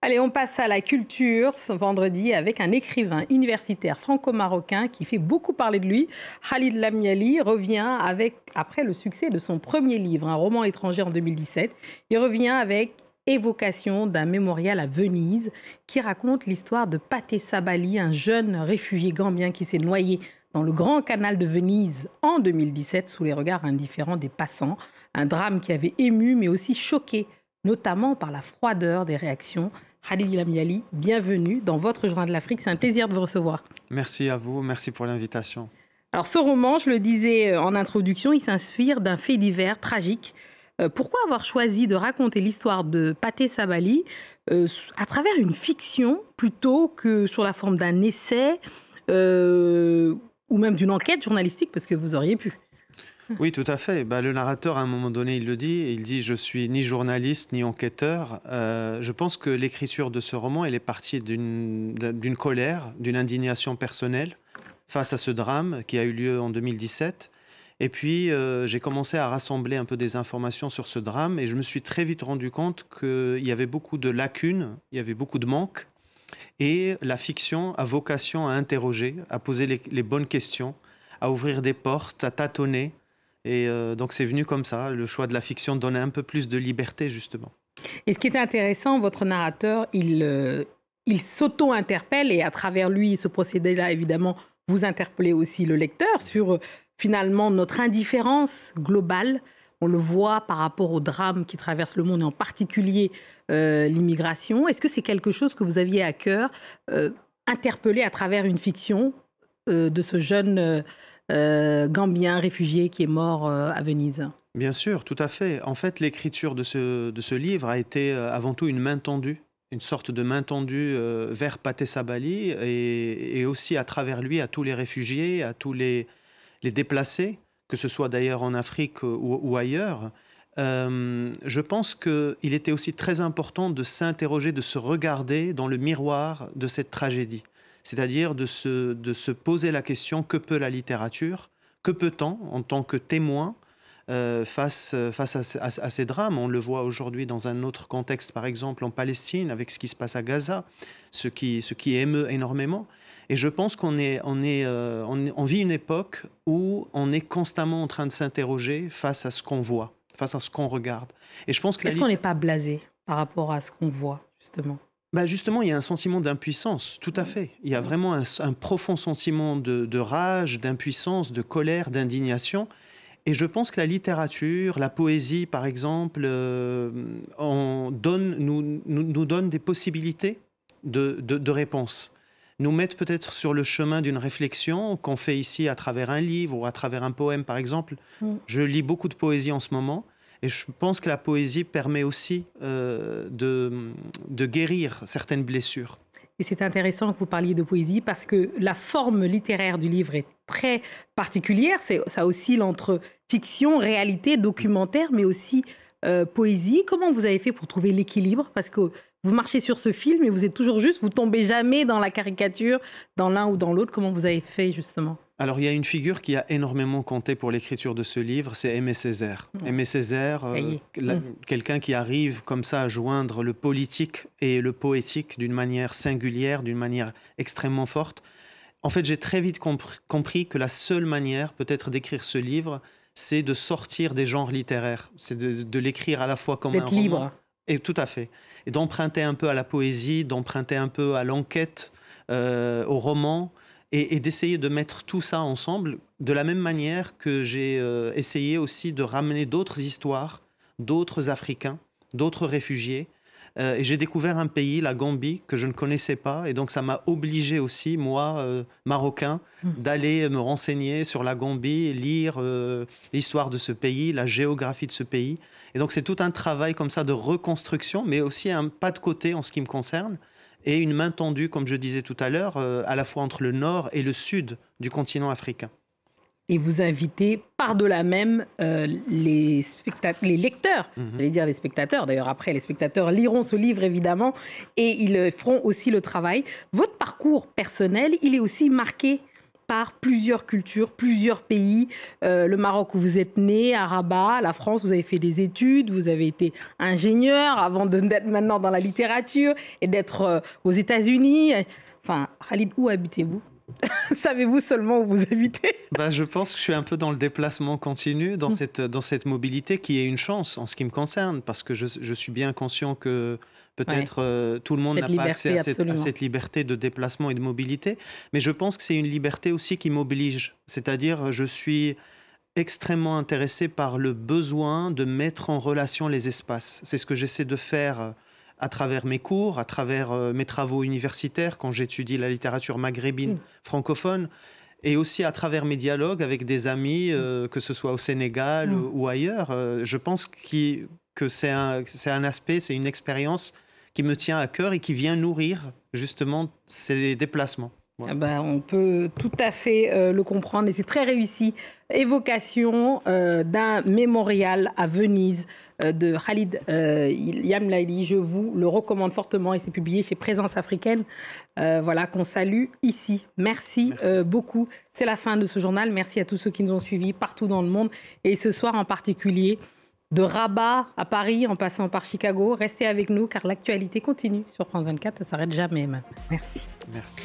Allez, on passe à la culture ce vendredi avec un écrivain universitaire franco-marocain qui fait beaucoup parler de lui. Khalid Lamyali revient après le succès de son premier livre, un roman étranger en 2017. Il revient avec Évocation d'un mémorial à Venise qui raconte l'histoire de Pathé Sabali, un jeune réfugié gambien qui s'est noyé dans le grand canal de Venise en 2017 sous les regards indifférents des passants. Un drame qui avait ému mais aussi choqué, notamment par la froideur des réactions. Khalid Lamyali, bienvenue dans votre Journal de l'Afrique. C'est un plaisir de vous recevoir. Merci à vous, merci pour l'invitation. Alors ce roman, je le disais en introduction, il s'inspire d'un fait divers tragique. Pourquoi avoir choisi de raconter l'histoire de Pathé Sabali à travers une fiction plutôt que sur la forme d'un essai ou même d'une enquête journalistique, parce que vous auriez pu? Oui, tout à fait. Le narrateur, à un moment donné, il le dit. Il dit « Je suis ni journaliste, ni enquêteur ». Je pense que l'écriture de ce roman, elle est partie d'une colère, d'une indignation personnelle face à ce drame qui a eu lieu en 2017. Et puis, j'ai commencé à rassembler un peu des informations sur ce drame et je me suis très vite rendu compte qu'il y avait beaucoup de lacunes, il y avait beaucoup de manques. Et la fiction a vocation à interroger, à poser les bonnes questions, à ouvrir des portes, à tâtonner. Et donc, c'est venu comme ça. Le choix de la fiction donnait un peu plus de liberté, justement. Et ce qui est intéressant, votre narrateur, il s'auto-interpelle et à travers lui, ce procédé-là, évidemment, vous interpellez aussi le lecteur sur finalement notre indifférence globale. On le voit par rapport au drame qui traverse le monde et en particulier l'immigration. Est-ce que c'est quelque chose que vous aviez à cœur, interpellé à travers une fiction de ce jeune Gambien réfugié qui est mort à Venise? Bien sûr, tout à fait. En fait, l'écriture de ce livre a été avant tout une main tendue, une sorte de main tendue vers Pathé Sabali et aussi à travers lui à tous les réfugiés, à tous les déplacés, que ce soit d'ailleurs en Afrique ou ailleurs. Je pense qu'il était aussi très important de s'interroger, de se regarder dans le miroir de cette tragédie. C'est-à-dire de se poser la question, que peut la littérature? Que peut-on en tant que témoin face à ces drames? On le voit aujourd'hui dans un autre contexte, par exemple en Palestine, avec ce qui se passe à Gaza, ce qui émeut énormément. Et je pense qu'on vit une époque où on est constamment en train de s'interroger face à ce qu'on voit, face à ce qu'on regarde. Et je pense que est-ce qu'on n'est pas blasé par rapport à ce qu'on voit, justement? Justement, il y a un sentiment d'impuissance, tout à fait. Il y a vraiment un profond sentiment de rage, d'impuissance, de colère, d'indignation. Et je pense que la littérature, la poésie, par exemple, nous donne des possibilités de réponse. Nous mettent peut-être sur le chemin d'une réflexion qu'on fait ici à travers un livre ou à travers un poème, par exemple. Je lis beaucoup de poésie en ce moment. Et je pense que la poésie permet aussi de guérir certaines blessures. Et c'est intéressant que vous parliez de poésie parce que la forme littéraire du livre est très particulière. Ça oscille entre fiction, réalité, documentaire, mais aussi poésie. Comment vous avez fait pour trouver l'équilibre? Parce que vous marchez sur ce film et vous êtes toujours juste, vous tombez jamais dans la caricature, dans l'un ou dans l'autre. Comment vous avez fait justement? Alors, il y a une figure qui a énormément compté pour l'écriture de ce livre, c'est Aimé Césaire. Aimé Césaire, quelqu'un qui arrive comme ça à joindre le politique et le poétique d'une manière singulière, d'une manière extrêmement forte. En fait, j'ai très vite compris que la seule manière peut-être d'écrire ce livre, c'est de sortir des genres littéraires. C'est de l'écrire à la fois comme un roman. D'être libre. Et tout à fait. Et d'emprunter un peu à la poésie, d'emprunter un peu à l'enquête, au roman, et d'essayer de mettre tout ça ensemble de la même manière que j'ai essayé aussi de ramener d'autres histoires, d'autres Africains, d'autres réfugiés. Et j'ai découvert un pays, la Gambie, que je ne connaissais pas. Et donc, ça m'a obligé aussi, moi, Marocain, d'aller me renseigner sur la Gambie, lire l'histoire de ce pays, la géographie de ce pays. Et donc, c'est tout un travail comme ça de reconstruction, mais aussi un pas de côté en ce qui me concerne. Et une main tendue, comme je disais tout à l'heure, à la fois entre le nord et le sud du continent africain. Et vous invitez par-delà même les lecteurs, j'allais dire les spectateurs, d'ailleurs après les spectateurs liront ce livre évidemment et ils feront aussi le travail. Votre parcours personnel, il est aussi marqué par plusieurs cultures, plusieurs pays. Le Maroc où vous êtes né, à Rabat, la France, vous avez fait des études, vous avez été ingénieur avant d'être maintenant dans la littérature et d'être aux États-Unis. Enfin, Khalid, où habitez-vous? Savez-vous seulement où vous habitez? Je pense que je suis un peu dans le déplacement continu, dans cette mobilité qui est une chance en ce qui me concerne, parce que je suis bien conscient que peut-être tout le monde n'a pas accès à cette liberté de déplacement et de mobilité, mais je pense que c'est une liberté aussi qui m'oblige. C'est-à-dire, je suis extrêmement intéressé par le besoin de mettre en relation les espaces. C'est ce que j'essaie de faire à travers mes cours, à travers mes travaux universitaires, quand j'étudie la littérature maghrébine francophone, et aussi à travers mes dialogues avec des amis, que ce soit au Sénégal ou ailleurs. Je pense que c'est un aspect, c'est une expérience qui me tient à cœur et qui vient nourrir justement ces déplacements. Voilà. On peut tout à fait le comprendre et c'est très réussi. Évocation d'un mémorial à Venise de Khalid Lamyaly. Je vous le recommande fortement et c'est publié chez Présence africaine. Voilà, qu'on salue ici. Merci. Beaucoup. C'est la fin de ce journal. Merci à tous ceux qui nous ont suivis partout dans le monde et ce soir en particulier. De Rabat à Paris, en passant par Chicago. Restez avec nous car l'actualité continue sur France 24. Ça ne s'arrête jamais. Merci. Merci.